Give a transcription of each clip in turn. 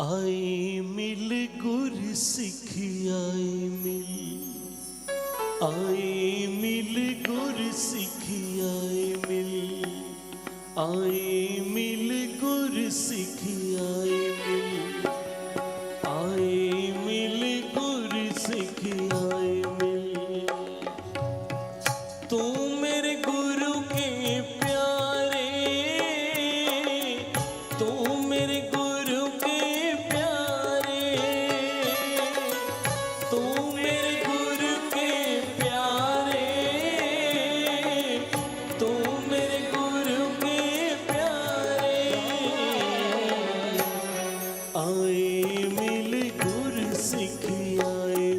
आई मिल गुर सिखी आई मिल गुर सिखी आई मिल गुर सिखी आई मिल गुर सिखी आई मिल। तू मेरे गुरु के प्यारे, तू मेरे गुरु के प्यारे, तू मेरे गुरु के प्यारे, तू मेरे गुरु के प्यारे। आए मिल गुर सिखी आए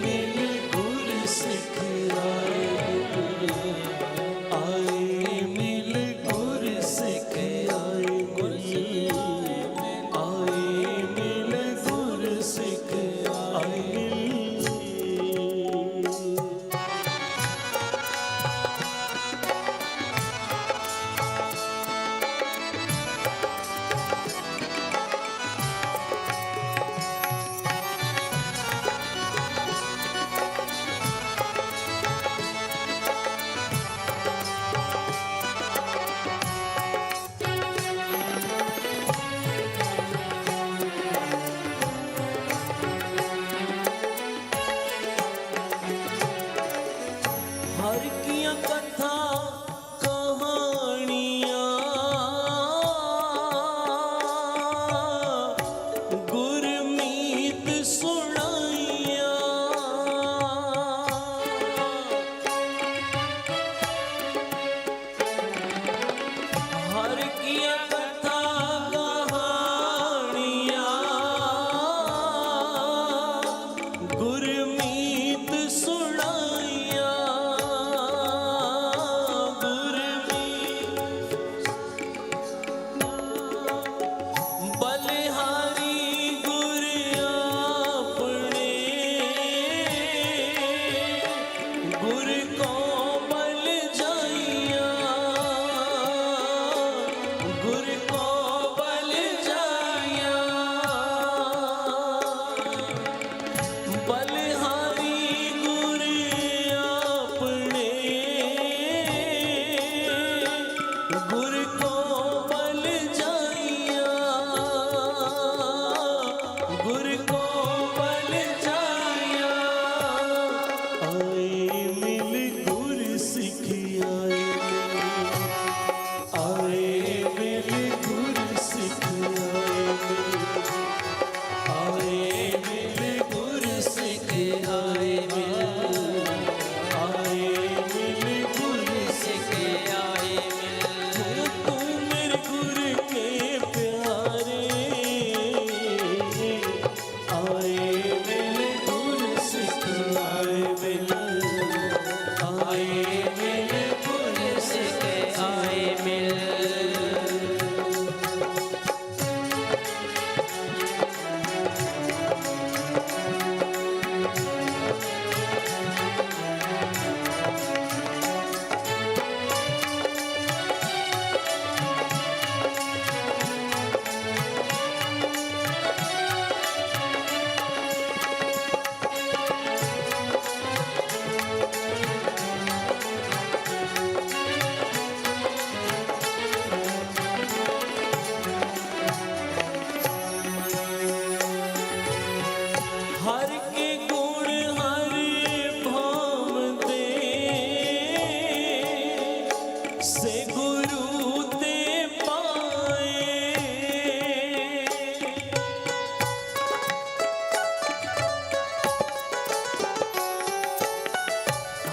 मिल गुर सिखी आए मिल गुर सिखी आए मिल गुर सिखी आए मिल। हर किया कथा कहानियाँ गुरमीत सुनाइया। हर किया कथा कहानियाँ गुरमीत सुनाइया। बलिहारी गुर अपने गुर को बल जाइया, गुर को बल जाइया। बलिहारी गुर अपने गुर को बल जाइया, गुर को बल जाया। आए मिल गुर सिखी आए मिल गुर सिखी आए मिल गुर सिखी आए मिल गुर सिखी आए मिल। तू मेरे गुर के प्यारे, आए मिल गुर सिखी आए मिल गुर सिखी आए मिल। हर के गुण हर भाव दे से गुरु ते पाए।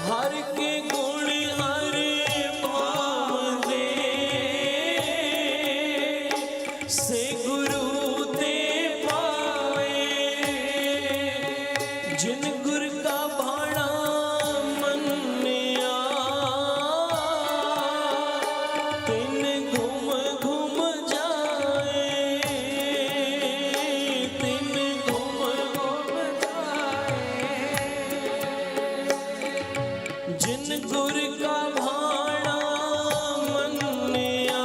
हर के गुण हर भाव दे से गुरु ते पाए। जिन गुर का भाणा मन्निया तिन घूम घूम जाए, तिन घूम घूम जाए। जिन गुर का भाणा मन्निया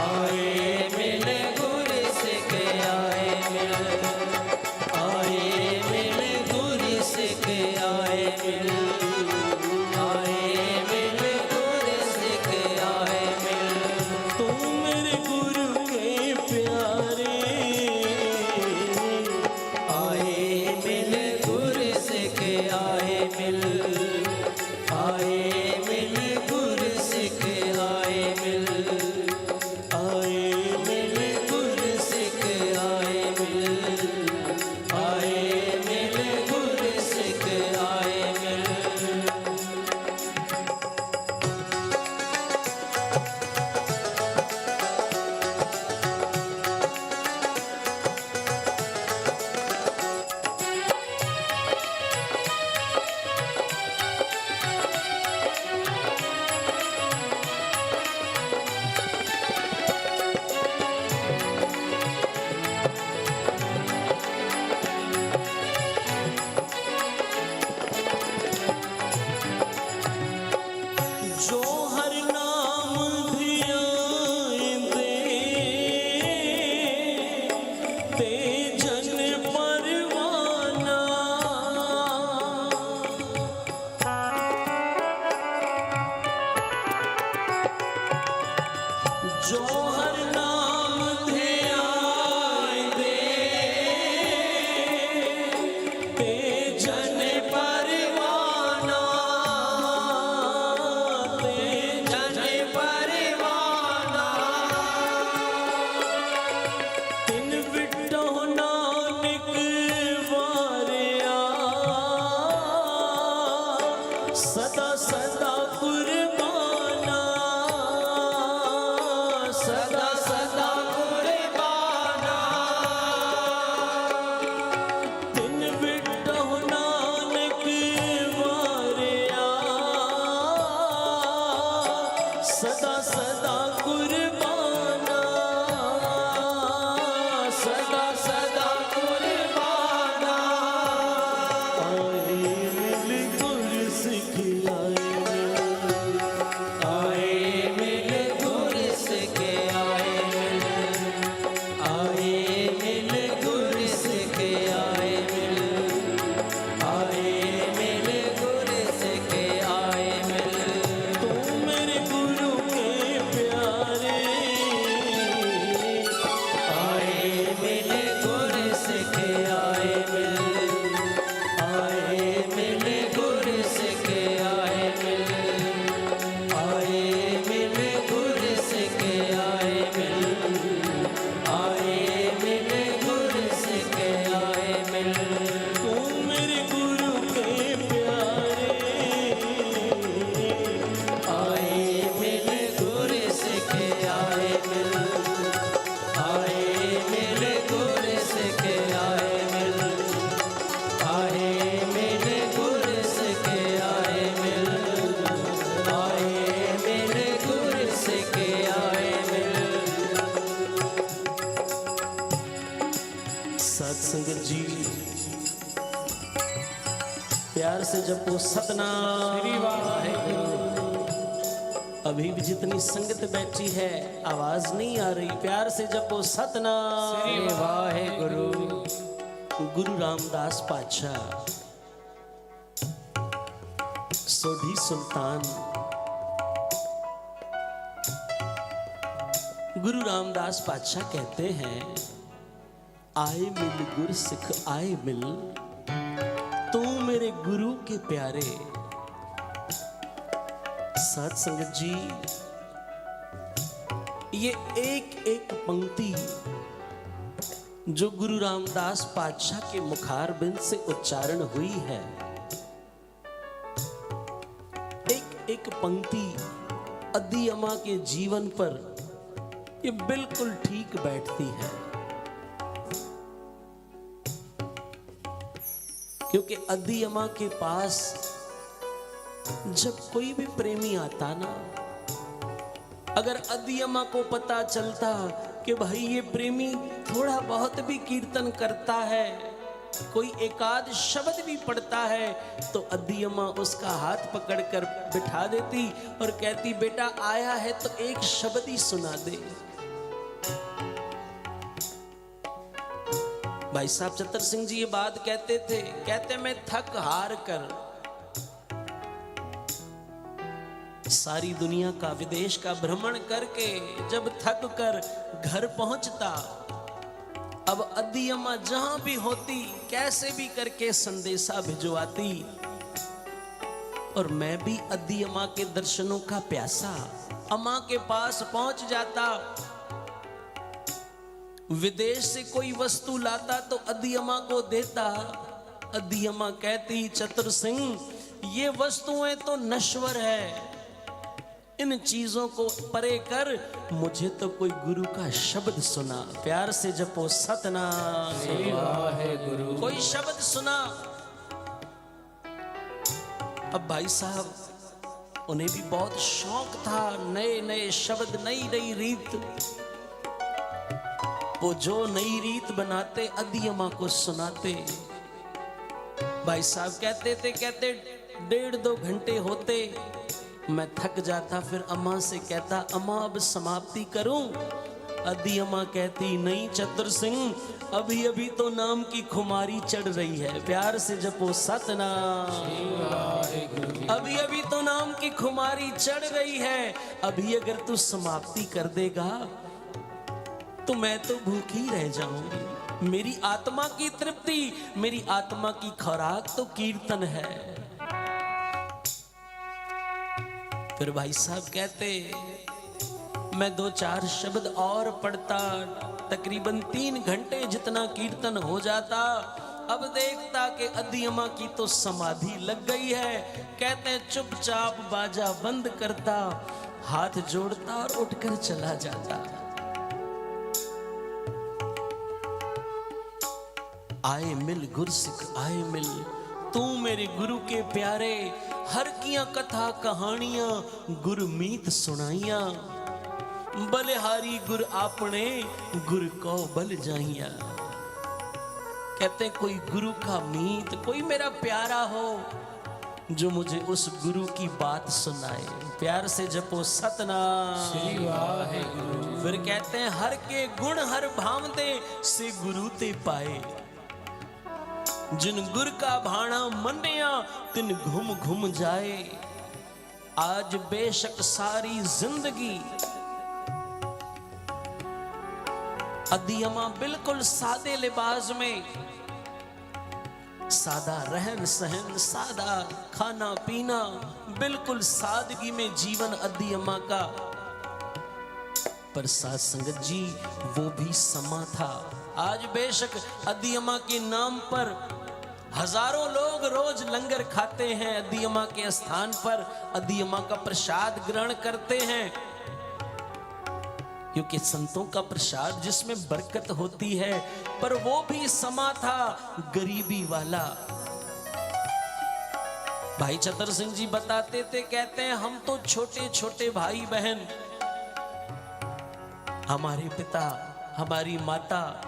आए मिल गुर सिख आए मिल, आए मिल गुर सिख आए मिल, आए मिल गुर सिख आए मिल। तुम मेरे गुरु के प्यारे, आए मिल गुर सिख आए मिल, आए मिल गुर सिख आए मिल, आए मिल गुर सिख आए मिल, आए मिल गुर सिख आए मिल। जो हर नाम धियाएंदे, ते जन परवाना। जो हर नाम धियाएंदे, ते जन परवाना, ते जन परवाना। तिन विटो नानक वारिया, सदा सदा कुर्बाना, सदा सदा कुर्बाना। तिन विटो नानक वारिया, सदा सदा कुर्बाना, सदा सदा कुर्बाना। आए मिल गुर सिख आए मिल, आए मिल गुर सिख आए मिल, आए मिल गुर सिख आए मिल, आए मिल गुर सिख आए मिल। तुम मेरे गुरु के प्यारे, आए मिल गुर सिख आए मिल, आए मिल गुर सिख आए मिल, आए मिल गुर सिख आए मिल, आए मिल गुर सिख आए मिल। तुम मेरे गुरु के प्यारे, आए मिल गुर सिख आए मिल, आए मिल गुर सिख आए मिल, आए मिल गुर सिख आए मिल, आए मिल गुर सिख आए मिल। साध संगत जी, प्यार से जपो सतनाम श्री वाहेगुरु। अभी भी जितनी संगत बैठी है आवाज नहीं आ रही, प्यार से जपो सतनाम श्री वाहेगुरु। गुरु रामदास पातशाह सोढ़ी सुल्तान, गुरु रामदास पातशाह कहते हैं, आए मिल गुर सिख आए मिल, तू मेरे गुरु के प्यारे। साध संगत जी, ये एक एक पंक्ति जो गुरु रामदास पातशाह के मुखारबिंद से उच्चारण हुई है, एक एक पंक्ति अद्दी अम्मा के जीवन पर ये बिल्कुल ठीक बैठती है। क्योंकि अद्दी अम्मा के पास जब कोई भी प्रेमी आता ना, अगर अद्दी अम्मा को पता चलता कि भाई ये प्रेमी थोड़ा बहुत भी कीर्तन करता है, कोई एकाध शब्द भी पढ़ता है, तो अद्दी अम्मा उसका हाथ पकड़कर बिठा देती और कहती, बेटा आया है तो एक शब्द ही सुना दे। भाई साहब चतर सिंह जी ये बात कहते थे, कहते मैं थक हार कर सारी दुनिया का विदेश का भ्रमण करके जब थक कर घर पहुंचता, अब अद्दी अम्मा जहां भी होती कैसे भी करके संदेशा भिजवाती और मैं भी अद्दी अम्मा के दर्शनों का प्यासा अम्मा के पास पहुंच जाता। विदेश से कोई वस्तु लाता तो अद्दी अम्मा को देता। अद्दी अम्मा कहती चतुर सिंह ये वस्तुएं तो नश्वर है, इन चीजों को परे कर, मुझे तो कोई गुरु का शब्द सुना। प्यार से जपो सतनाम वाहेगुरु। कोई शब्द सुना। अब भाई साहब उन्हें भी बहुत शौक था, नए नए शब्द, नई नई रीत। वो जो नई रीत बनाते अद्दी अम्मा को सुनाते। भाई साहब कहते थे, कहते 1.5-2 घंटे होते मैं थक जाता, फिर अम्मा से कहता अम्मा अब समाप्ति करूं। अद्दी अम्मा कहती नहीं चतुर सिंह, अभी अभी तो नाम की खुमारी चढ़ रही है। प्यार से जपो सतनाम। अभी अभी तो नाम की खुमारी चढ़ रही है, अभी अगर तू समाप्ति कर देगा तो मैं तो भूखी रह जाऊंगी। मेरी आत्मा की तृप्ति, मेरी आत्मा की खुराक तो कीर्तन है। फिर भाई साहब कहते मैं 2-4 शब्द और पढ़ता, तकरीबन 3 घंटे जितना कीर्तन हो जाता। अब देखता कि अद्दी अम्मा की तो समाधि लग गई है। कहते चुपचाप बाजा बंद करता, हाथ जोड़ता और उठकर चला जाता। आए मिल गुरसिख आए मिल, तू मेरे गुरु के प्यारे, हर किया कथा कहानियां गुरमीत सुनाइया। बलिहारी गुर आपने गुर को बल जाइया। कहते कोई गुरु का मीत, कोई मेरा प्यारा हो जो मुझे उस गुरु की बात सुनाए। प्यार से जपो सतनाम। फिर कहते हैं हर के गुण हर भावते से गुरु ते पाए। जिन गुर का भाणा मन्या तिन घुम घुम जाए। आज बेशक सारी जिंदगी अद्दी अम्मा बिल्कुल सादे लिबास में, सादा रहन सहन, सादा खाना पीना, बिल्कुल सादगी में जीवन अद्दी अम्मा का। पर साथ संगत जी वो भी समा था। आज बेशक अद्दी अम्मा के नाम पर हजारों लोग रोज लंगर खाते हैं, अद्दी अम्मा के स्थान पर अद्दी अम्मा का प्रसाद ग्रहण करते हैं, क्योंकि संतों का प्रसाद जिसमें बरकत होती है। पर वो भी समा था गरीबी वाला। भाई चतर सिंह जी बताते थे, कहते हैं हम तो छोटे छोटे भाई बहन, हमारे पिता हमारी माता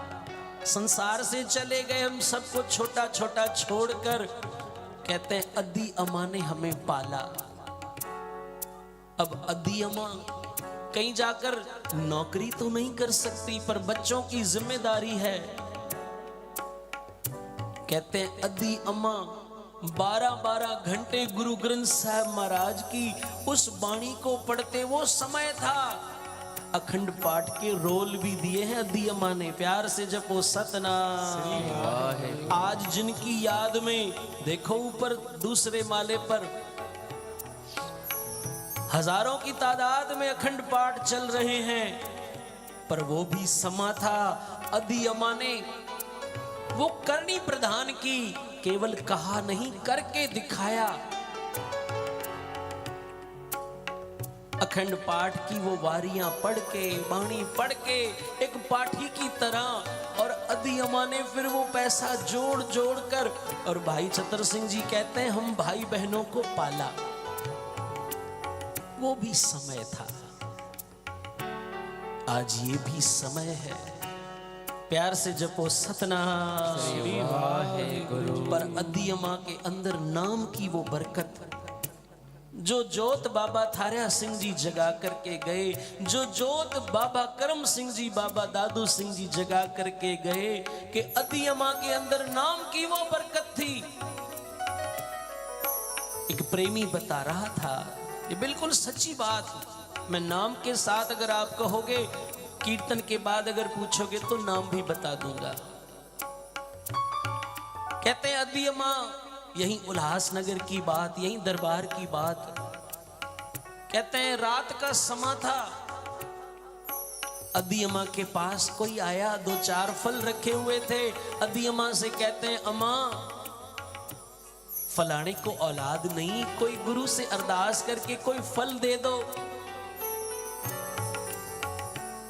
संसार से चले गए, हम सबको छोटा छोटा छोड़कर। कहते हैं अद्दी अम्मा ने हमें पाला। अब अद्दी अम्मा कहीं जाकर नौकरी तो नहीं कर सकती, पर बच्चों की जिम्मेदारी है। कहते हैं अद्दी अम्मा 12-12 घंटे गुरु ग्रंथ साहब महाराज की उस बाणी को पढ़ते। वो समय था अखंड पाठ के रोल भी दिए हैं अद्दी अम्मा ने। प्यार से जपो सतनाम। आज जिनकी याद में देखो ऊपर दूसरे माले पर हजारों की तादाद में अखंड पाठ चल रहे हैं, पर वो भी समा था अद्दी अम्मा ने। वो करनी प्रधान की, केवल कहा नहीं करके दिखाया। अखंड पाठ की वो वारियां पढ़ के, बाणी पढ़ के एक पाठी की तरह, और अद्दी अम्मा ने फिर वो पैसा जोड़ जोड़ कर, और भाई चतर सिंह जी कहते हैं हम भाई बहनों को पाला। वो भी समय था, आज ये भी समय है। प्यार से जपो सतनाम। पर अद्दी अम्मा के अंदर नाम की वो बरकत, जो जोत बाबा थारिया सिंह जी जगा करके गए, जो जोत बाबा करम सिंह जी, बाबा दादू सिंह जी जगा करके गए, कि अदियमा के अंदर नाम की वो बरकत थी। एक प्रेमी बता रहा था, ये बिल्कुल सच्ची बात। मैं नाम के साथ अगर आप कहोगे, कीर्तन के बाद अगर पूछोगे तो नाम भी बता दूंगा। कहते हैं अदियमा, यहीं उल्लासनगर की बात, यहीं दरबार की बात। कहते हैं रात का समा था, अदियमा के पास कोई आया, 2-4 फल रखे हुए थे। अदियमा से कहते हैं अम्मा, फलाने को औलाद नहीं, कोई गुरु से अरदास करके कोई फल दे दो।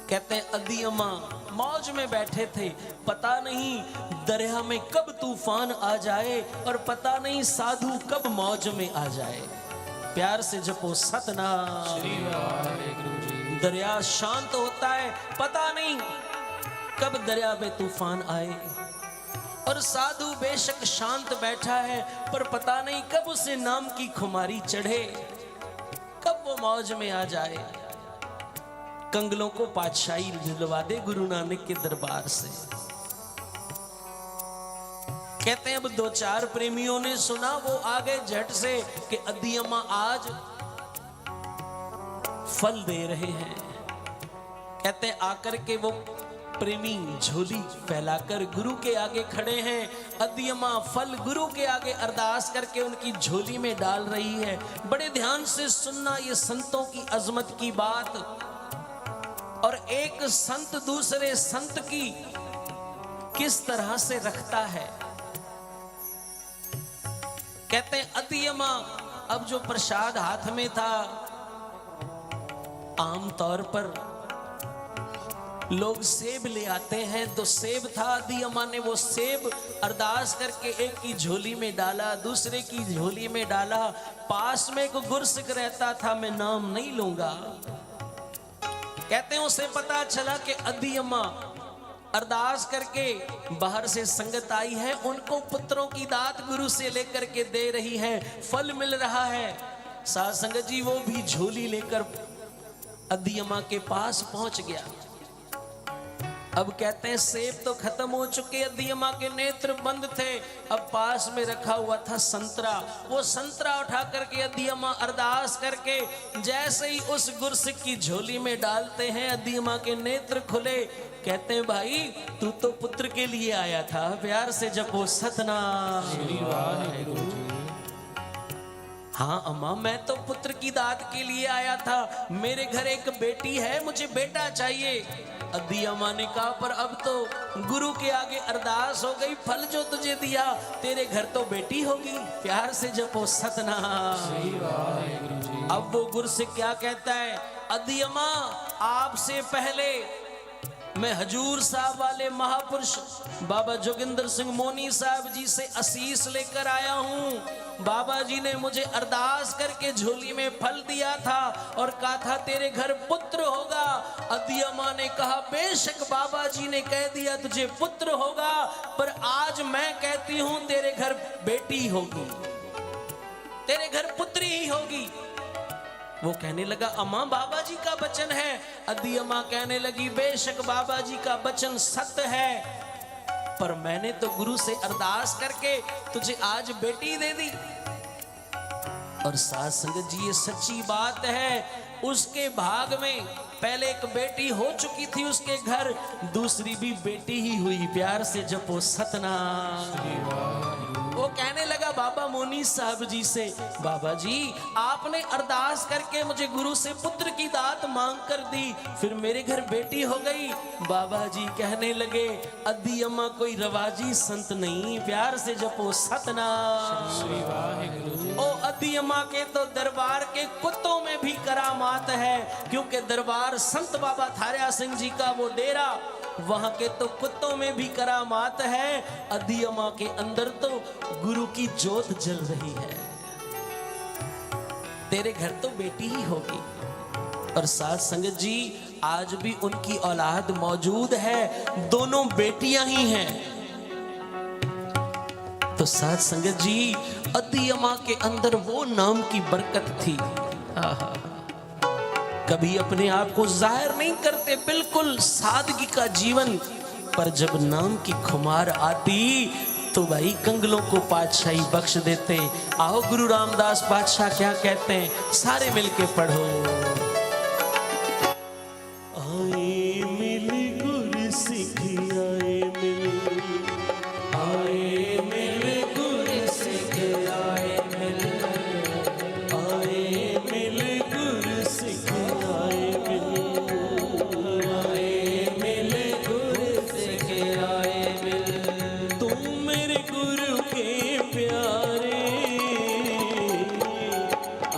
कहते हैं अदियमा मौज में बैठे थे, पता नहीं दरिया में कब तूफान आ जाए और पता नहीं साधु कब मौज में आ जाए। प्यार से जपो सतनाम। दरिया शांत होता है, पता नहीं कब दरिया में तूफान आए, और साधु बेशक शांत बैठा है, पर पता नहीं कब उसे नाम की खुमारी चढ़े, कब वो मौज में आ जाए। कंगलों को पातशाही दिलवा दे गुरु नानक के दरबार से। कहते हैं अब 2-4 प्रेमियों ने सुना, वो आ गए झट से कि अदियमा आज फल दे रहे हैं। कहते हैं आकर के वो प्रेमी झोली फैलाकर गुरु के आगे खड़े हैं। अदियमा फल गुरु के आगे अरदास करके उनकी झोली में डाल रही है। बड़े ध्यान से सुनना ये संतों की अजमत की बात, और एक संत दूसरे संत की किस तरह से रखता है। कहते हैं अदियमा, अब जो प्रसाद हाथ में था, आम तौर पर लोग सेब ले आते हैं, तो सेब था, अदियमा ने वो सेब अरदास करके एक की झोली में डाला, दूसरे की झोली में डाला। पास में एक गुरसिक रहता था, मैं नाम नहीं लूंगा। कहते हैं उसे पता चला कि अदियमा अरदास करके बाहर से संगत आई है, उनको पुत्रों की दात गुरु से लेकर के दे रही है, फल मिल रहा है। साध संगत जी वो भी झोली लेकर अदियमा के पास पहुंच गया। अब कहते हैं सेब तो खत्म हो चुके, अदियमा के नेत्र बंद थे। अब पास में रखा हुआ था संतरा, वो संतरा उठा करके अदियमा अरदास करके जैसे ही उस गुरसिक की झोली में डालते हैं, अदियमा के नेत्र खुले। कहते हैं भाई तू तो पुत्र के लिए आया था, प्यार से जपो सतनाम। हाँ अम्मा, मैं तो पुत्र की दात के लिए आया था, मेरे घर एक बेटी है, मुझे बेटा चाहिए। अदियमा ने कहा पर अब तो गुरु के आगे अरदास हो गई, फल जो तुझे दिया तेरे घर तो बेटी होगी। प्यार से जपो सतनाम। अब वो गुरु से क्या कहता है, अदियमा आपसे पहले मैं हजूर साहब वाले महापुरुष बाबा जोगिंदर सिंह मोनी साहब जी से आशीष लेकर आया हूँ। बाबा जी ने मुझे अरदास करके झोली में फल दिया था और कहा था तेरे घर पुत्र होगा। अदियमा ने कहा बेशक बाबा जी ने कह दिया तुझे पुत्र होगा, पर आज मैं कहती हूँ तेरे घर बेटी होगी, तेरे घर पुत्री ही होगी। वो कहने लगा अम्मा बाबा जी का वचन है। अदियमा कहने लगी बेशक बाबा जी का वचन सत्य है, पर मैंने तो गुरु से अरदास करके तुझे आज बेटी दे दी। और साथ संगत जी ये सच्ची बात है, उसके भाग में पहले एक बेटी हो चुकी थी उसके घर, दूसरी भी बेटी ही हुई। प्यार से जपो सतनाम। वो कहने लगा बाबा मोनी साहब जी से, बाबा जी आपने अरदास करके मुझे गुरु से पुत्र की दात मांग कर दी, फिर मेरे घर बेटी हो गई। बाबा जी कहने लगे अदियमा कोई रवाजी संत नहीं, प्यार से जपो सतनाम। ओ अदियमा के तो दरबार के कुत्तों में भी करामात है, क्योंकि दरबार संत बाबा थारिया सिंह जी का वो डेरा, वहां के तो कुत्तों में भी करामात है। अदियमा के अंदर तो गुरु की जोत जल रही है, तेरे घर तो बेटी ही होगी। और साथ संगत जी आज भी उनकी औलाद मौजूद है, दोनों बेटियां ही हैं। तो साथ संगत जी, अद्दी अम्मा के अंदर वो नाम की बरकत थी। आहा, कभी अपने आप को जाहिर नहीं करते, बिल्कुल सादगी का जीवन, पर जब नाम की खुमार आती तो भाई कंगलों को पातशाही बख्श देते। आओ गुरु रामदास पातशाह क्या कहते हैं, सारे मिलके पढ़ो। आए मिल गुर सिख आए मिल गुर सिख आए मिल गुर सिख आए मिल गुर सिख आए मिल। तुम मेरे गुरु के प्यारे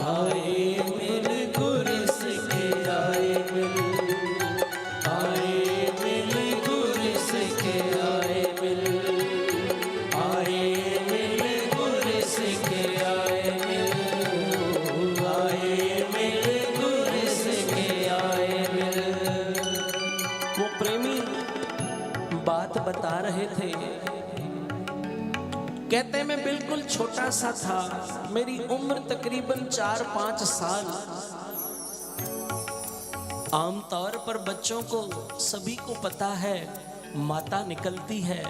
आए मिल गुर सिख आए मिल गुर सिख आए मिल गुर सिख आए गुर सिख आए मिल। वो प्रेमी बात बता रहे थे, कहते मैं बिल्कुल छोटा सा था, मेरी उम्र तकरीबन 4-5 साल। आमतौर पर बच्चों को, सभी को पता है, माता निकलती है।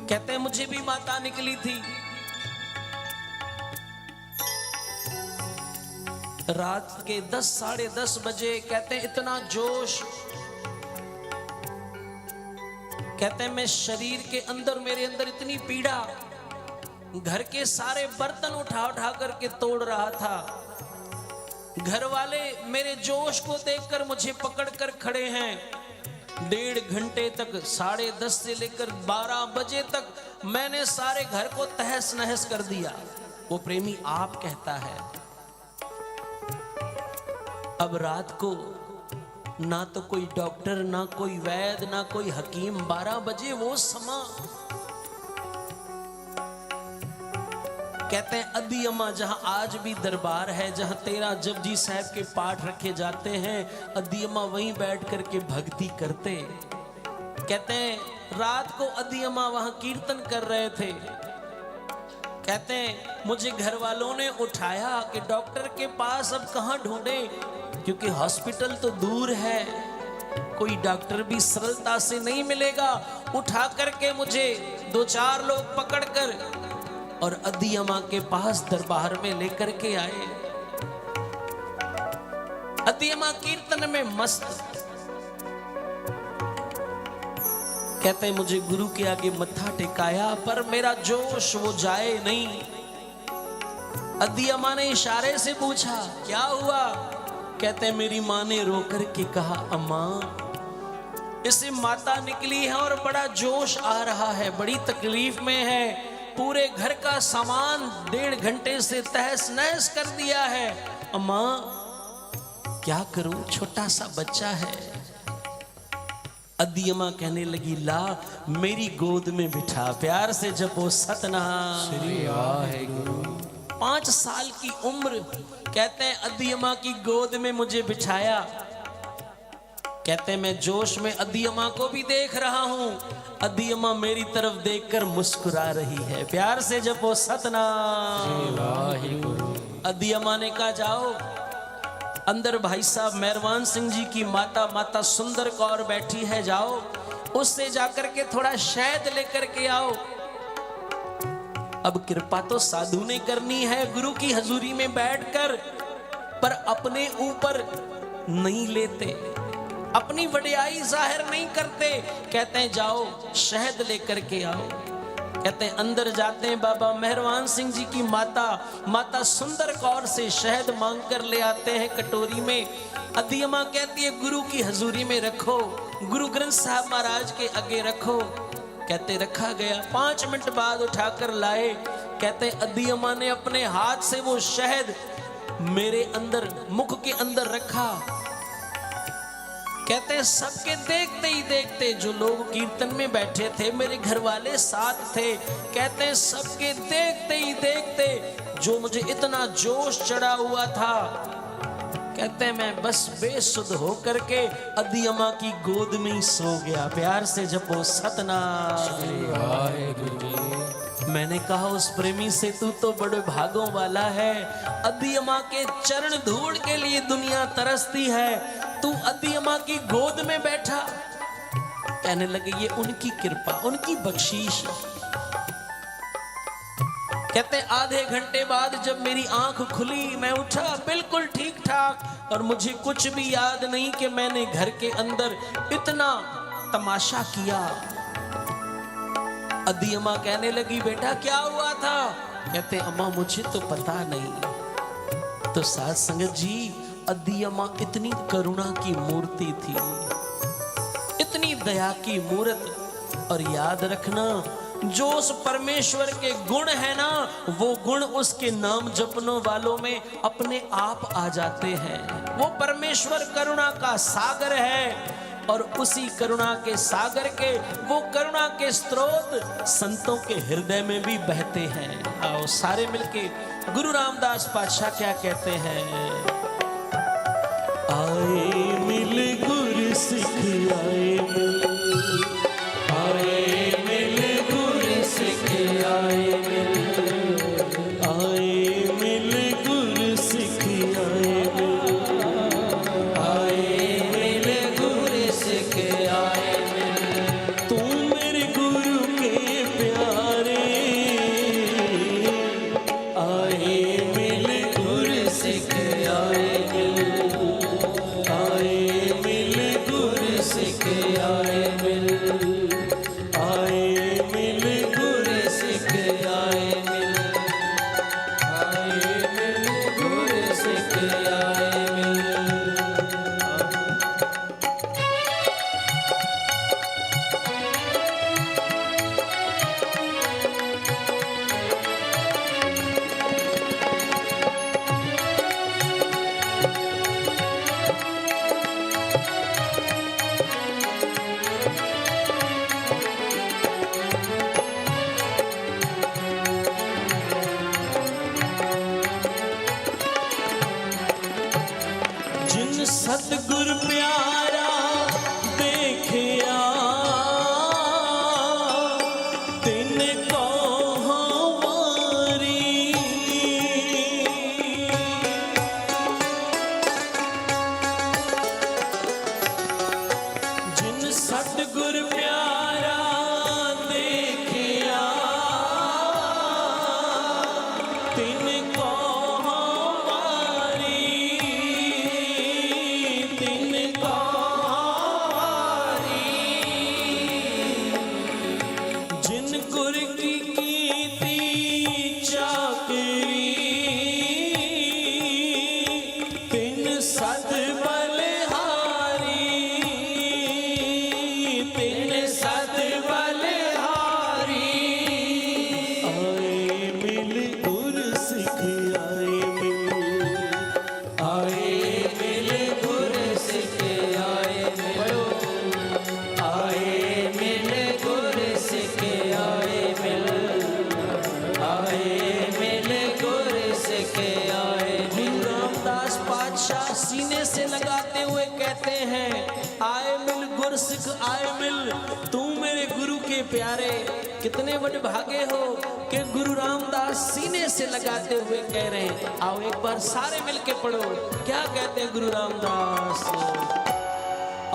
कहते मुझे भी माता निकली थी। रात के 10-10:30 बजे, कहते इतना जोश, कहते मैं शरीर के अंदर, मेरे अंदर इतनी पीड़ा, घर के सारे बर्तन उठा उठा करके तोड़ रहा था। घर वाले मेरे जोश को देखकर मुझे पकड़कर खड़े हैं। 1.5 घंटे तक, 10:30 से लेकर 12 बजे तक मैंने सारे घर को तहस नहस कर दिया। वो प्रेमी आप कहता है, अब रात को ना तो कोई डॉक्टर, ना कोई वैद्य, ना कोई हकीम, 12 बजे वो समा। कहते हैं अद्दी अम्मा जहां आज भी दरबार है, जहां 13 जपजी साहब के पाठ रखे जाते हैं, अद्दी अम्मा वहीं बैठ करके भक्ति करते। कहते हैं रात को अद्दी अम्मा वहां कीर्तन कर रहे थे। कहते हैं मुझे घर वालों ने उठाया कि डॉक्टर के पास अब कहां ढूंढे, क्योंकि हॉस्पिटल तो दूर है, कोई डॉक्टर भी सरलता से नहीं मिलेगा। उठा करके मुझे 2-4 लोग पकड़कर और अद्दी अम्मा के पास दरबार में लेकर के आए। अद्दी अम्मा कीर्तन में मस्त। कहते हैं मुझे गुरु के आगे मत्था टेकाया, पर मेरा जोश वो जाए नहीं। अद्दी अम्मा ने इशारे से पूछा क्या हुआ। कहते हैं मेरी माँ ने रो कर के कहा, अम्मा इसे माता निकली है और बड़ा जोश आ रहा है, बड़ी तकलीफ में है, पूरे घर का सामान 1.5 घंटे से तहस नहस कर दिया है। अम्मा क्या करूं, छोटा सा बच्चा है। अद्दी अम्मा कहने लगी, ला मेरी गोद में बिठा, प्यार से जपो सतनाम श्री वाहेगुरु। 5 साल की उम्र, कहते हैं अद्दी अम्मा की गोद में मुझे बिठाया। कहते हैं मैं जोश में अद्दी अम्मा को भी देख रहा हूं। अद्दी अम्मा मेरी तरफ देखकर मुस्कुरा रही है, प्यार से जपो सतनाम। अद्दी अम्मा ने कहा जाओ अंदर, भाई साहब मेहरबान सिंह जी की माता सुंदर कौर बैठी है, जाओ उससे जाकर के थोड़ा शहद लेकर के आओ। अब कृपा तो साधु ने करनी है गुरु की हजूरी में बैठकर, पर अपने ऊपर नहीं लेते, अपनी वडियाई जाहिर नहीं करते। कहते हैं जाओ शहद लेकर के आओ। कहते हैं अंदर जाते हैं, बाबा मेहरबान सिंह जी की माता सुंदर कौर से शहद मांग कर ले आते हैं कटोरी में। अद्दी अम्मा कहती है गुरु की हजूरी में रखो, गुरु ग्रंथ साहब महाराज के आगे रखो। कहते रखा गया। 5 मिनट बाद उठाकर लाए। कहते अद्दी अम्मा ने अपने हाथ से वो शहद मेरे अंदर, मुख के अंदर रखा। कहते हैं सबके देखते ही देखते, जो लोग कीर्तन में बैठे थे, मेरे घर वाले साथ थे, कहते हैं सबके देखते ही देखते जो मुझे इतना जोश चढ़ा हुआ था, कहते हैं मैं बस बेसुध होकर के अद्दी अम्मा की गोद में ही सो गया। प्यार से जपो सतनाम। मैंने कहा उस प्रेमी से तू तो बड़े भागों वाला है, अद्दी के चरण धूल के लिए दुनिया तरसती है, तू अद्दी की गोद में बैठा। कहने लगे ये उनकी कृपा, उनकी बख्शीश। कहते आधे घंटे बाद जब मेरी आंख खुली, मैं उठा बिल्कुल ठीक ठाक, और मुझे कुछ भी याद नहीं कि मैंने घर के अंदर इतना तमाशा किया। अद्दी अम्मा कहने लगी बेटा क्या हुआ था? कहते अम्मा मुझे तो पता नहीं। तो साथ संगत जी, अद्दी अम्मा इतनी करुणा की मूर्ति थी, इतनी दया की मूर्त। और याद रखना, जो उस परमेश्वर के गुण है ना, वो गुण उसके नाम जपने वालों में अपने आप आ जाते हैं। वो परमेश्वर करुणा का सागर है, और उसी करुणा के सागर के, वो करुणा के स्रोत संतों के हृदय में भी बहते हैं। आओ सारे मिलके गुरु रामदास पातशाह क्या कहते हैं? आए मिल गुर सिख आए मिल, आए मिल गुर सिख आए मिल, आए मिल गुर सिख आए मिल, आए मिल गुर सिख आए मिल। तू मेरे गुरु के प्यारे, आए मिल गुर सिख आए मिल, आए मिल गुर सिख आए मिल, आए मिल गुर सिख आए मिल, आए मिल गुर सिख आए मिल। जिन सतगुर प्यारा देखिया, तिन को हमारी। जिन सतगुर प्यारा देखिया, तिन को गुर की कीती चाकरी, तिन सद बलिहारी, तिन सद बलिहारी। आए मिल गुर सिख आए मिल, आए मिल गुर सिख आए मिल, आए मिल गुर सिख आए मिल, आए मिल गुर सिख आए मिल। रामदास पातशाह सीने से लगाते हुए कहते हैं, आए मिल गुर सिख आए मिल, तू मेरे गुरु के प्यारे। कितने बड़े भागे हो कि गुरु रामदास सीने से लगाते हुए कह रहे हैं। आओ एक बार सारे मिलके पढ़ो, क्या कहते हैं गुरु रामदास?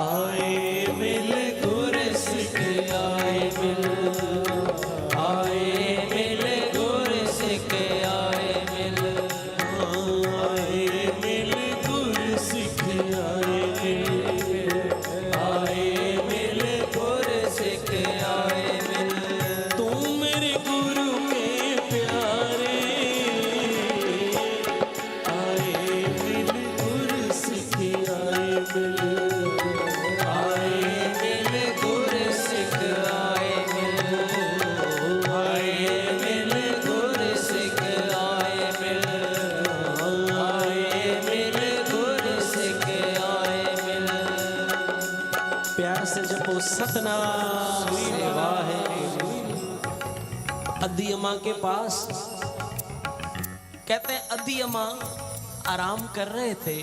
आए मिल गुर सिख आए मिल, आए मिल गुर सिख आए मिल, आए मिल गुर सिख आए मिल, आए मिल गुर सिख आए मिल। तू मेरे गुरु के प्यारे, आए मिल गुर सिख आए मिल, आए मिल गुर सिख आए मिल, आए मिल गुर सिख आए मिल, आए मिल गुर सिख आए मिल। प्यार से जपो सतनाम वाहेगुरु। अद्दी अम्मा के पास कहते हैं, अद्दी अम्मा आराम कर रहे थे।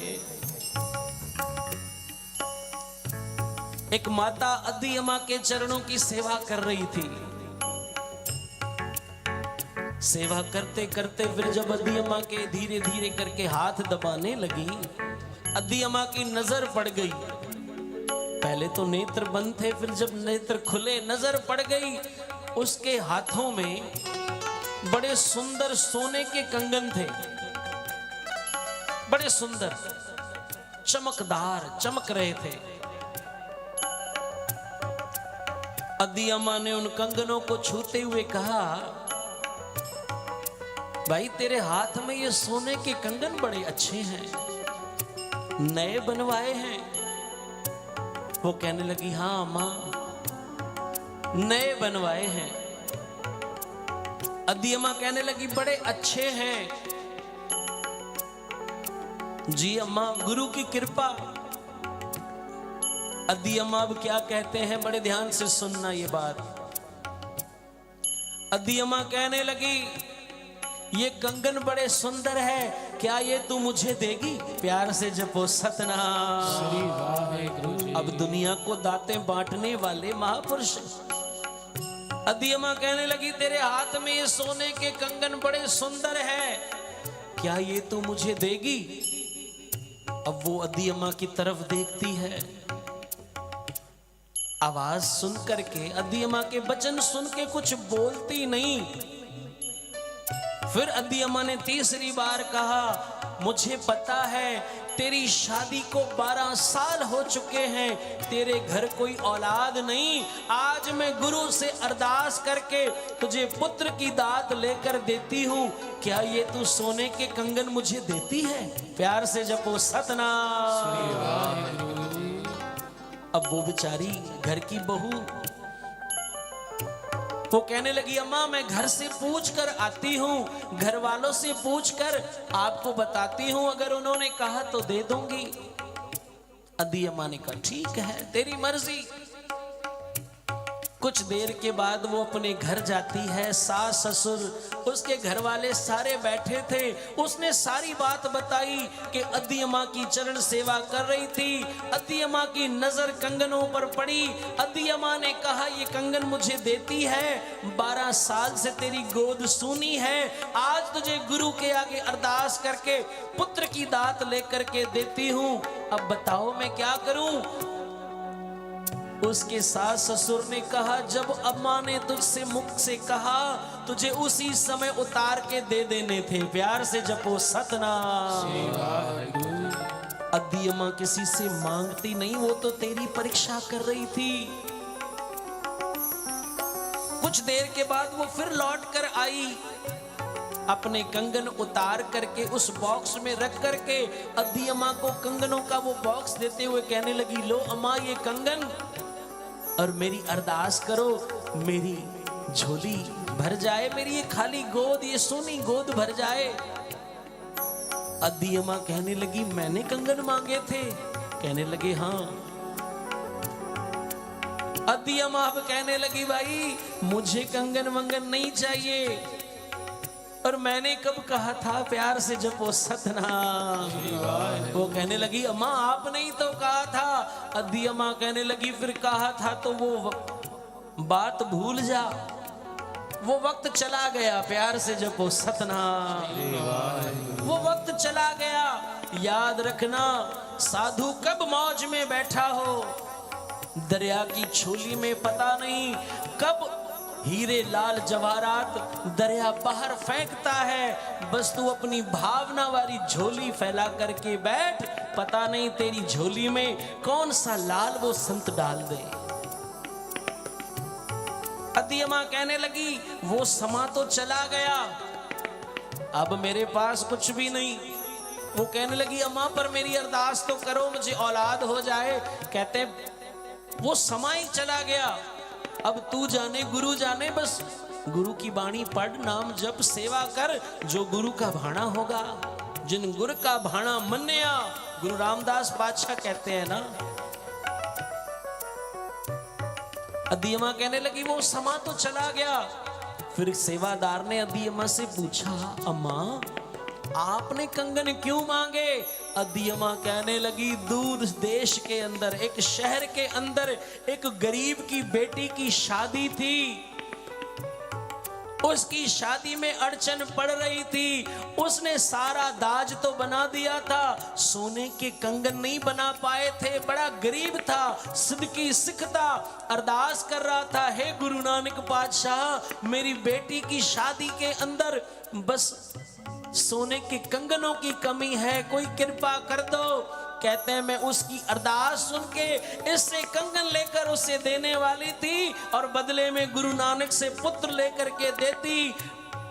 एक माता अद्दी अम्मा के चरणों की सेवा कर रही थी। सेवा करते करते फिर जब अद्दी अम्मा के धीरे धीरे करके हाथ दबाने लगी, अद्दी अम्मा की नजर पड़ गई। पहले तो नेत्र बंद थे, फिर जब नेत्र खुले नजर पड़ गई, उसके हाथों में बड़े सुंदर सोने के कंगन थे, बड़े सुंदर चमकदार चमक रहे थे। अद्दी अम्मा ने उन कंगनों को छूते हुए कहा, भाई तेरे हाथ में ये सोने के कंगन बड़े अच्छे हैं, नए बनवाए हैं? वो कहने लगी, हाँ अम्मा नए बनवाए हैं। अद्दी अम्मा कहने लगी, बड़े अच्छे हैं। जी अम्मा, गुरु की कृपा। अद्दी अम्मा अब क्या कहते हैं, बड़े ध्यान से सुनना ये बात। अद्दी अम्मा कहने लगी, ये कंगन बड़े सुंदर है, क्या ये तू मुझे देगी? प्यार से जपो सतनाम। अब दुनिया को दातें बांटने वाले महापुरुष। अद्दी अम्मा कहने लगी, तेरे हाथ में ये सोने के कंगन बड़े सुंदर हैं, क्या ये तू मुझे देगी? अब वो अद्दी अम्मा की तरफ देखती है, आवाज सुन करके, अद्दी अम्मा के वचन सुन के कुछ बोलती नहीं। फिर अद्दी अम्मा ने तीसरी बार कहा, मुझे पता है तेरी शादी को 12 साल हो चुके हैं, तेरे घर कोई औलाद नहीं। आज मैं गुरु से अरदास करके तुझे पुत्र की दात लेकर देती हूँ, क्या ये तू सोने के कंगन मुझे देती है? प्यार से जपो सतनाम। अब वो बेचारी घर की बहू, वो कहने लगी, अम्मा मैं घर से पूछ कर आती हूँ, घर वालों से पूछ कर आपको बताती हूँ, अगर उन्होंने कहा तो दे दूंगी। अद्दी अम्मा ने कहा, ठीक है तेरी मर्जी। कुछ देर के बाद वो अपने घर जाती है, सास ससुर उसके घर वाले सारे बैठे थे। उसने सारी बात बताई कि अद्दी अम्मा की चरण सेवा कर रही थी, अद्दी अम्मा की नजर कंगनों पर पड़ी। अद्दी अम्मा ने कहा, ये कंगन मुझे देती है, 12 साल से तेरी गोद सूनी है, आज तुझे गुरु के आगे अरदास करके पुत्र की दात लेकर के देती हूँ, अब बताओ मैं क्या करूं? उसके सास ससुर ने कहा, जब अम्मा ने तुझसे मुख से कहा, तुझे उसी समय उतार के दे देने थे। प्यार से जपो सतनाम। अद्दी अम्मा किसी से मांगती नहीं, वो तो तेरी परीक्षा कर रही थी। कुछ देर के बाद वो फिर लौट कर आई, अपने कंगन उतार करके उस बॉक्स में रख करके अद्दी अम्मा को कंगनों का वो बॉक्स देते हुए कहने लगी, लो अम्मा ये कंगन, और मेरी अरदास करो मेरी झोली भर जाए, मेरी ये खाली गोद, ये सोनी गोद भर जाए। अद्दी अम्मा कहने लगी, मैंने कंगन मांगे थे? कहने लगे हाँ। अद्दी अम्मा अब कहने लगी, भाई मुझे कंगन वंगन नहीं चाहिए, और मैंने कब कहा था? प्यार से जपो सतनाम। वो कहने लगी, अम्मा आपने ही तो कहा था। अद्दी अम्मा कहने लगी, फिर कहा था तो वो बात भूल जा, वो वक्त चला गया। प्यार से जपो सतनाम। वो वक्त चला गया, याद रखना, साधु कब मौज में बैठा हो, दरिया की झोली में पता नहीं कब हीरे लाल जवाहरात दरिया बाहर फेंकता है। बस तू अपनी भावना वाली झोली फैला करके बैठ, पता नहीं तेरी झोली में कौन सा लाल वो संत डाल दे। अद्दी अम्मा कहने लगी, वो समा तो चला गया, अब मेरे पास कुछ भी नहीं। वो कहने लगी, अम्मा पर मेरी अरदास तो करो, मुझे औलाद हो जाए। कहते वो समा ही चला गया, अब तू जाने गुरु जाने, बस गुरु की बाणी पढ़, नाम जप, सेवा कर, जो गुरु का भाणा होगा। जिन गुरु का भाणा मन्या, गुरु रामदास बादशाह कहते हैं ना। अद्दी अम्मा कहने लगी, वो समा तो चला गया। फिर सेवादार ने अद्दी अम्मा से पूछा, अम्मा आपने कंगन क्यों मांगे? अद्दी अम्मा कहने लगी, दूर देश के अंदर, एक शहर के अंदर एक गरीब की बेटी की शादी थी, उसकी शादी में अड़चन पड़ रही थी, उसने सारा दाज तो बना दिया था, सोने के कंगन नहीं बना पाए थे, बड़ा गरीब था, सिद्दकी सिख था, अरदास कर रहा था, हे गुरु नानक पातशाह मेरी बेटी की शादी के अंदर बस सोने के कंगनों की कमी है, कोई कृपा कर दो। कहते हैं मैं उसकी अरदास सुन के इससे कंगन लेकर उसे देने वाली थी और बदले में गुरु नानक से पुत्र लेकर के देती,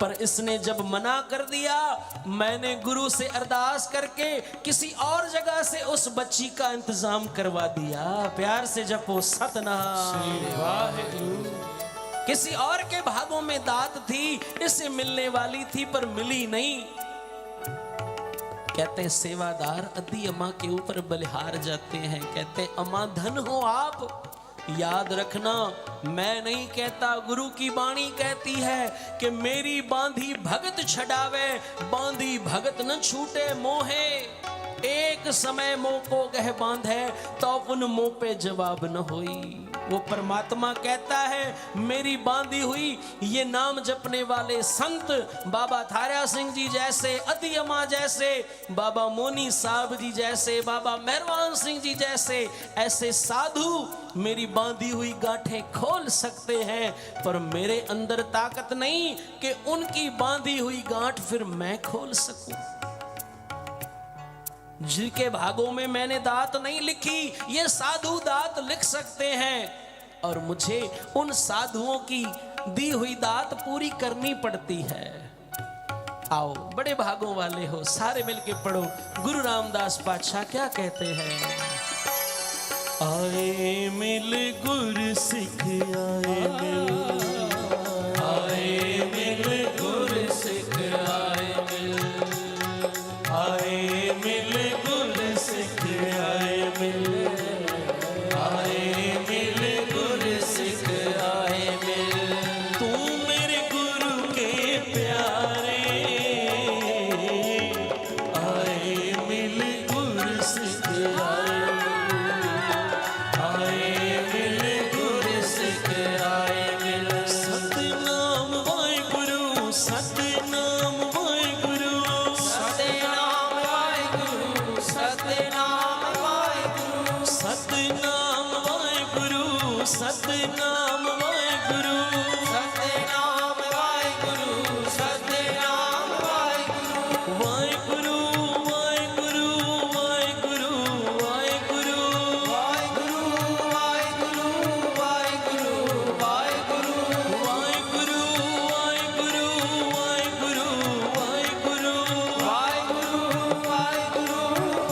पर इसने जब मना कर दिया, मैंने गुरु से अरदास करके किसी और जगह से उस बच्ची का इंतजाम करवा दिया। प्यार से जपो सतनाम। किसी और के भागों में दात थी, इससे मिलने वाली थी पर मिली नहीं। कहते हैं सेवादार अद्दी अम्मा के ऊपर बलिहार जाते हैं, कहते हैं अम्मा धन हो आप, याद रखना मैं नहीं कहता, गुरु की वाणी कहती है कि मेरी बांधी भगत छड़ावे, बांधी भगत न छूटे मोहे, एक समय मोह को गह बांधे तो उन मोह पे जवाब न होई। वो परमात्मा कहता है मेरी बांधी हुई ये नाम जपने वाले संत, बाबा थारा सिंह जी जैसे, अद्दी अम्मा जैसे, बाबा मोनी साहब जी जैसे, बाबा मेहरबान सिंह जी जैसे, ऐसे साधु मेरी बांधी हुई गांठें खोल सकते हैं, पर मेरे अंदर ताकत नहीं कि उनकी बांधी हुई गांठ फिर मैं खोल सकूं। जिनके भागों में मैंने दात नहीं लिखी, ये साधु दात लिख सकते हैं और मुझे उन साधुओं की दी हुई दात पूरी करनी पड़ती है। आओ बड़े भागों वाले हो, सारे मिलके पढ़ो गुरु रामदास पातशाह क्या कहते हैं। आए मिल गुर सिख आए मिल, आए मिल गुर सिख आए मिल, आए मिल गुर सिख आए मिल, आए मिल गुर सिख आए मिल। तू मेरे गुरु के प्यारे, आए मिल गुर सिख आए मिल, आए मिल गुर सिख आए मिल। सतनाम वाहिगुरु, सतनाम वाहिगुरु, सतनाम वाहिगुरु, सतनाम वाहिगुरु, सतनाम वाहिगुरु, सतनाम वाहिगुरु, सतनाम वाहिगुरु, सतनाम वाहिगुरु, वाहिगुरु वाहिगुरु वाहिगुरु वाहिगुरु, वाहिगुरु वाहिगुरु वाहिगुरु वाहिगुरु, वाहिगुरु वाहिगुरु वाहिगुरु वाहिगुरु, वाहिगुरु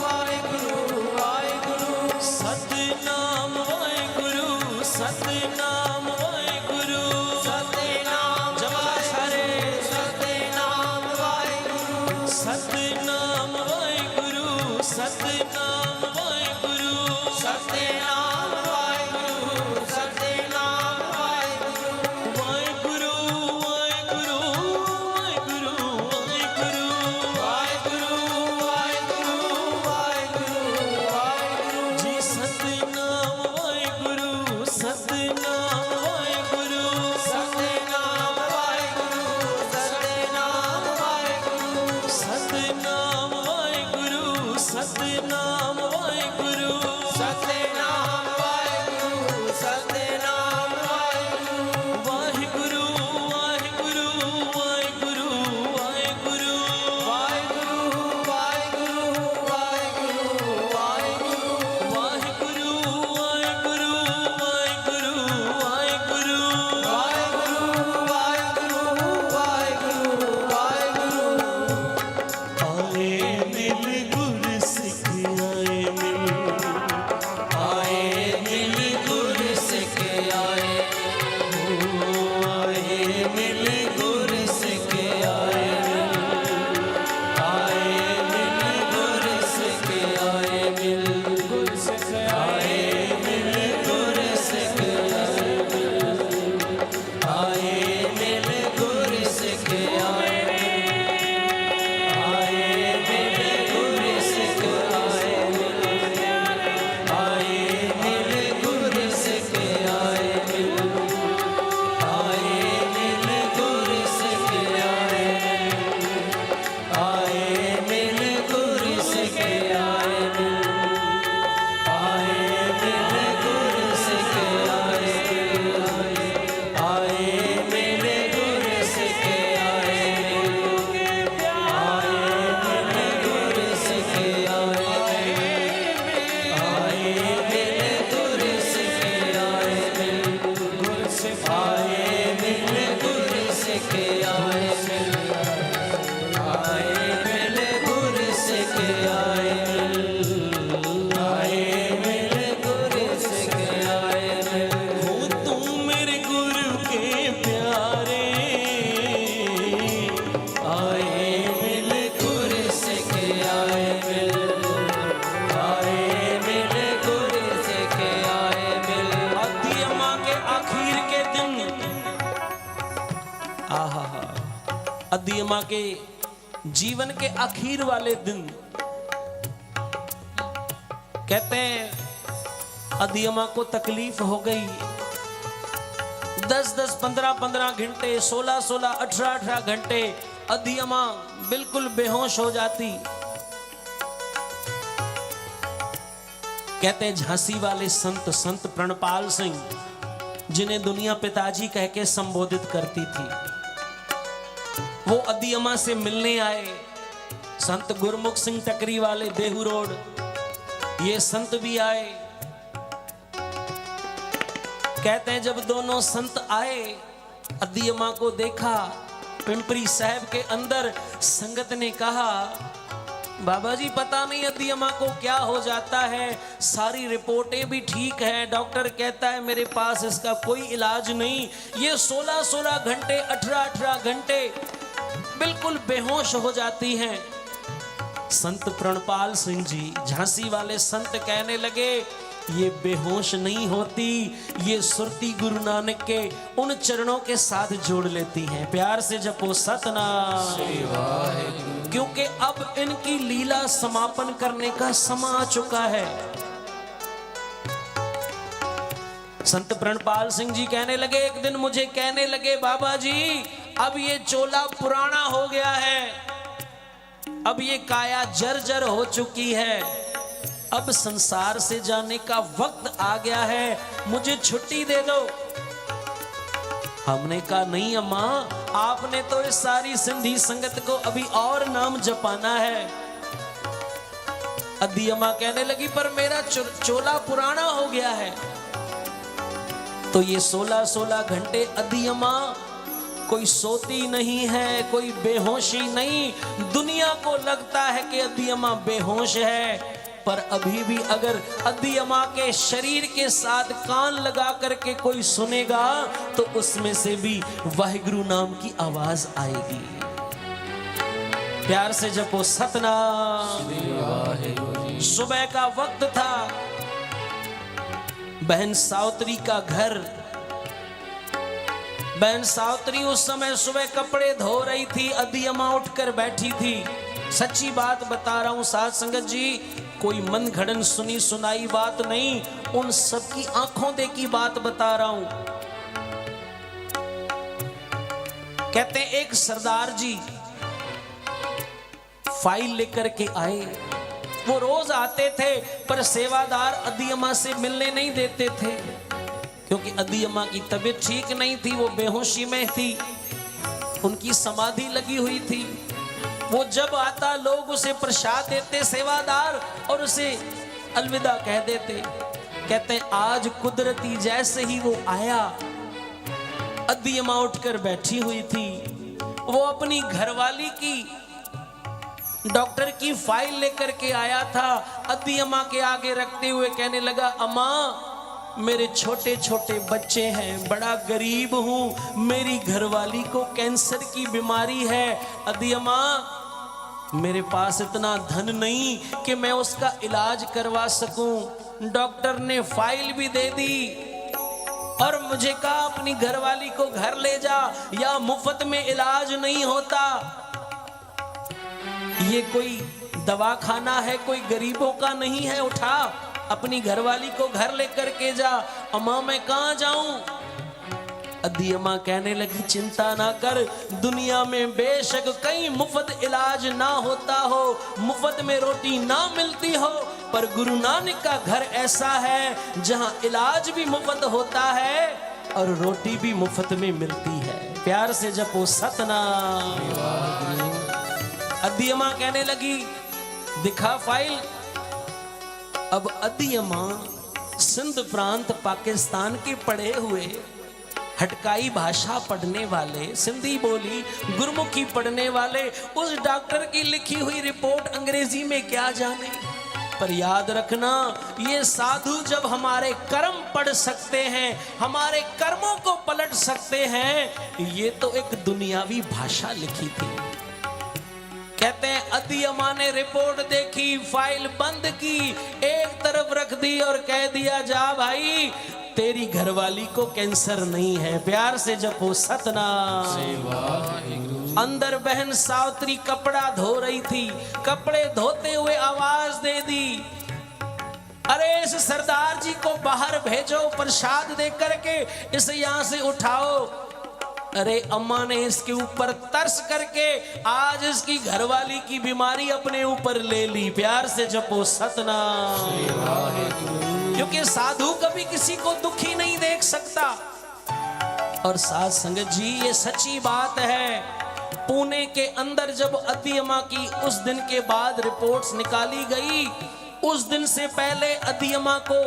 वाहिगुरु वाहिगुरु, सतनाम वाहिगुरु, सतनाम वाहिगुरु, सतनाम जमा सारे, सतनाम वाहिगुरु, सतनाम वाहिगुरु, सतनाम वाहिगुरु, सतनाम वाहिगुरु, सतनाम वाहिगुरु, वाहिगुरु वाहिगुरु वाहिगुरु वाहिगुरु, वाहिगुरु वाहिगुरु वाहिगुरु जी, सतनाम वाहिगुरु, सतनाम वाहिगुरु। अधियमा के जीवन के आखिर वाले दिन कहते हैं अधियमा को तकलीफ हो गई। 10-10, 15-15 घंटे, 16-16, 18-18 घंटे अधियमा बिल्कुल बेहोश हो जाती। कहते हैं झांसी वाले संत प्रणपाल सिंह, जिन्हें दुनिया पिताजी कह के संबोधित करती थी, वो अधियमा से मिलने आए। संत गुरमुख सिंह टकरी वाले देहू रोड, ये संत भी आए। कहते हैं जब दोनों संत आए, अधियमा को देखा पिंपरी साहब के अंदर, संगत ने कहा बाबा जी पता नहीं अधियमा को क्या हो जाता है, सारी रिपोर्टें भी ठीक है, डॉक्टर कहता है मेरे पास इसका कोई इलाज नहीं, ये 16-16 घंटे 18-18 घंटे बिल्कुल बेहोश हो जाती हैं। संत प्रणपाल सिंह जी झांसी वाले संत कहने लगे ये बेहोश नहीं होती, ये सुरती गुरु नानक के उन चरणों के साथ जोड़ लेती हैं। प्यार से जपो सतनाम, क्योंकि अब इनकी लीला समापन करने का समय आ चुका है। संत प्रणपाल सिंह जी कहने लगे, एक दिन मुझे कहने लगे बाबा जी अब ये चोला पुराना हो गया है, अब ये काया जर्जर हो चुकी है, अब संसार से जाने का वक्त आ गया है, मुझे छुट्टी दे दो। हमने कहा नहीं अम्मा, आपने तो इस सारी सिंधी संगत को अभी और नाम जपाना है। अधियमा कहने लगी पर मेरा चोला पुराना हो गया है। तो ये 16-16 घंटे अधियमा कोई सोती नहीं है, कोई बेहोशी नहीं। दुनिया को लगता है कि अधियमा बेहोश है, पर अभी भी अगर अधियमा के शरीर के साथ कान लगा करके कोई सुनेगा तो उसमें से भी वाहिगुरु नाम की आवाज आएगी। प्यार से जपो सतनाम। सुबह का वक्त था, बहन सावित्री का घर। बहन सावित्री उस समय सुबह कपड़े धो रही थी, अधियमा उठकर बैठी थी। सच्ची बात बता रहा हूं साथ संगत जी, कोई मन घड़न सुनी सुनाई बात नहीं, उन सबकी आंखों देखी बात बता रहा हूं। कहते हैं एक सरदार जी फाइल लेकर के आए। वो रोज आते थे पर सेवादार अधियमा से मिलने नहीं देते थे, क्योंकि अधियमा की तबीयत ठीक नहीं थी, वो बेहोशी में थी, उनकी समाधि लगी हुई थी। वो जब आता लोग उसे प्रसाद देते सेवादार और उसे अलविदा कह देते। कहते हैं आज कुदरती जैसे ही वो आया, अधियमा उठकर बैठी हुई थी। वो अपनी घरवाली की डॉक्टर की फाइल लेकर के आया था, अधियमा के आगे रखते हुए कहने लगा अम्मा मेरे छोटे छोटे बच्चे हैं, बड़ा गरीब हूं, मेरी घरवाली को कैंसर की बीमारी है। अधियमा मेरे पास इतना धन नहीं कि मैं उसका इलाज करवा सकूं। डॉक्टर ने फाइल भी दे दी और मुझे कहा अपनी घरवाली को घर ले जा, या मुफ्त में इलाज नहीं होता। ये कोई दवाखाना है, कोई गरीबों का नहीं है, उठा अपनी घरवाली को घर लेकर के जा। अम्मा मैं कहां जाऊं? अधियमा कहने लगी चिंता ना कर, दुनिया में बेशक कहीं मुफ्त इलाज ना होता हो, मुफ्त में रोटी ना मिलती हो, पर गुरु नानक का घर ऐसा है जहां इलाज भी मुफ्त होता है और रोटी भी मुफ्त में मिलती है। प्यार से जपो सतनाम। अधियमा कहने लगी दिखा फाइल। अब अधियमा सिंध प्रांत पाकिस्तान के पढ़े हुए, हटकाई भाषा पढ़ने वाले, सिंधी बोली गुरमुखी पढ़ने वाले उस डॉक्टर की लिखी हुई रिपोर्ट अंग्रेजी में क्या जाने। पर याद रखना, ये साधु जब हमारे कर्म पढ़ सकते हैं, हमारे कर्मों को पलट सकते हैं, ये तो एक दुनियावी भाषा लिखी थी। कहते हैं अधियमा ने रिपोर्ट देखी, फाइल बंद की, एक तरफ रख दी और कह दिया जा भाई तेरी घरवाली को कैंसर नहीं है। प्यार से जपो सतनाम। अंदर बहन सावित्री कपड़ा धो रही थी, कपड़े धोते हुए आवाज दे दी, अरे इस सरदार जी को बाहर भेजो, प्रसाद दे करके इसे यहां से उठाओ। अरे अम्मा ने इसके ऊपर तरस करके आज इसकी घरवाली की बीमारी अपने ऊपर ले ली। प्यार से जपो सतनाम, क्योंकि साधु कभी किसी को दुखी नहीं देख सकता। और साध संगत जी ये सच्ची बात है, पुणे के अंदर जब अति अम्मा की उस दिन के बाद रिपोर्ट्स निकाली गई, उस दिन से पहले अति अम्मा को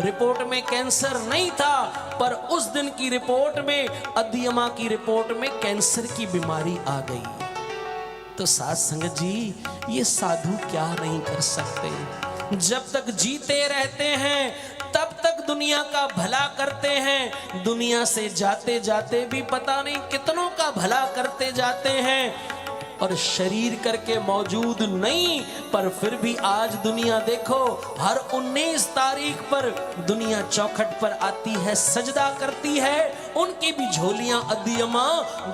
रिपोर्ट में कैंसर नहीं था, पर उस दिन की रिपोर्ट में अति अम्मा की रिपोर्ट में कैंसर की बीमारी आ गई। तो साध संगत जी ये साधु क्या नहीं कर सकते, जब तक जीते रहते हैं तब तक दुनिया का भला करते हैं, दुनिया से जाते जाते भी पता नहीं कितनों का भला करते जाते हैं। और शरीर करके मौजूद नहीं, पर फिर भी आज दुनिया देखो हर 19 तारीख पर दुनिया चौखट पर आती है, सजदा करती है, उनकी भी झोलियां अदी अम्मा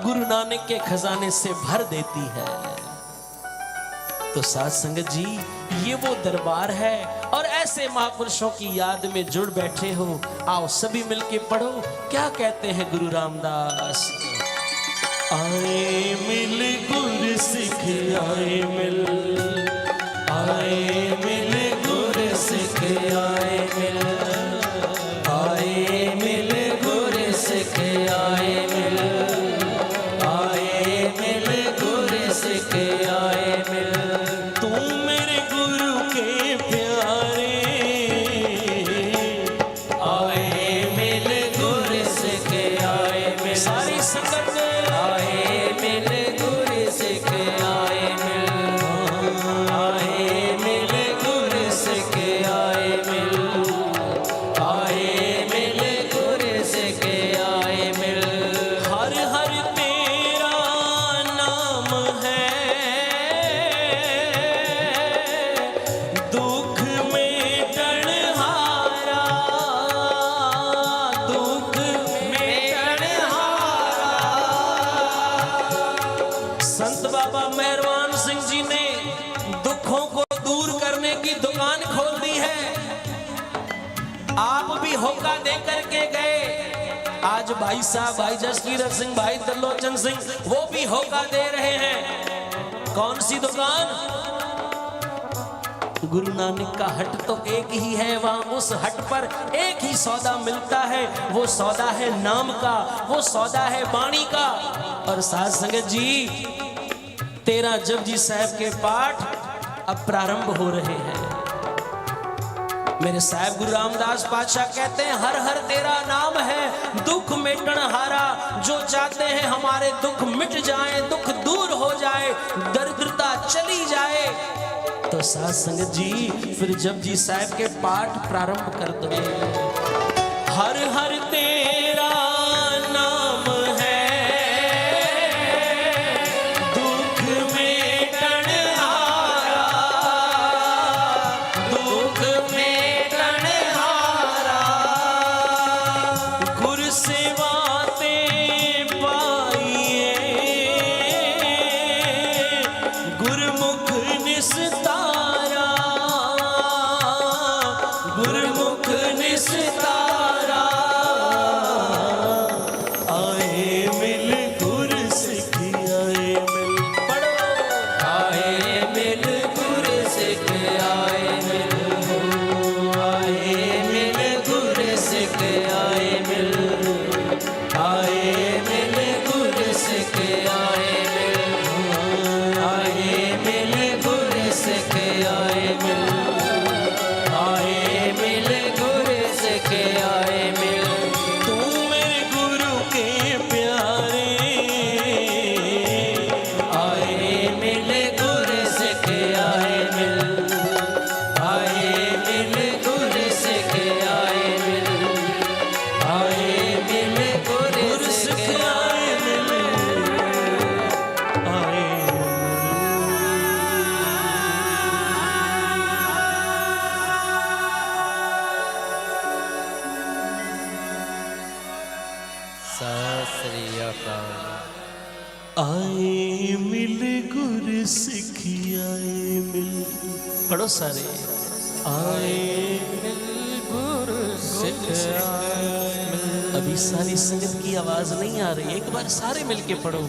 गुरु नानक के खजाने से भर देती है। तो साध संगत जी ये वो दरबार है, और ऐसे महापुरुषों की याद में जुड़ बैठे हो। आओ सभी मिलके पढ़ो, क्या कहते हैं गुरु रामदास। आए मिल गुर सिख आए मिल, आए मिल गुर सिख आए मिल, आए मिल गुर सिख आए मिल, आए मिल गुर सिख आए मिल। तू मेरे गुरु के प्यारे, आए मिल गुर सिख आए मिल। सारी संगत होका दे करके गए। आज भाई साहब, भाई जसकीरत सिंह, भाई त्रिलोचन सिंह, वो भी होका दे रहे हैं। कौन सी दुकान? गुरु नानक का हट तो एक ही है, वहां उस हट पर एक ही सौदा मिलता है, वो सौदा है नाम का, वो सौदा है वाणी का। और साध संगत जी 13 जपजी साहब के पाठ अब प्रारंभ हो रहे हैं। मेरे साहब गुरु रामदास पातशाह कहते हैं हर हर तेरा नाम है दुख मिटन हारा। जो चाहते हैं हमारे दुख मिट जाए, दुख दूर हो जाए, दरिद्रता चली जाए, तो साध संगत जी फिर जपजी साहब के पाठ प्रारंभ कर दो। हर हर तेरा नाम है दुख मिटन हारा, दुख मिटन हारा, गुर सेवा ते पाइए, गुरमुख निस्तारा, गुरमुख निस्तारा। आए मिल गुर सिख आए मिल, पढ़ो। आए मिल गुर सिख आए मिल, आए मिल गुर सिख आए मिल, आए मिल गुर सिख आए मिल, आए मिल गुर सिख आए मिल, आए मिल गुर सिख आए मिल। तू मेरे गुरु के प्यारे, आए मिल गुर सिख आए मिल, आए मिल गुर सिख आए मिल, आए मिल गुर सिख आए मिल, आए सत श्री अकाल। आए मिल गुर सिख आए मिल, पढ़ो सारे। आए मिल गुर सिख आए मिल। अभी सारी संगत की आवाज नहीं आ रही, एक बार सारे मिलके पढ़ो।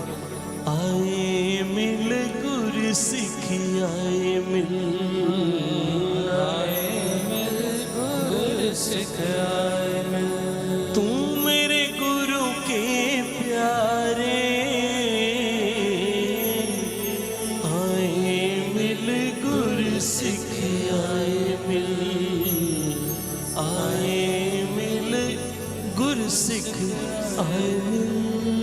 आए मिल गुर सिख आए मिल, आए मिल गुर सिख आए मिल। तू मेरे गुरु के प्यारे, आए मिल गुर सिख आए मिल, आए मिल गुर सिख आए मिल।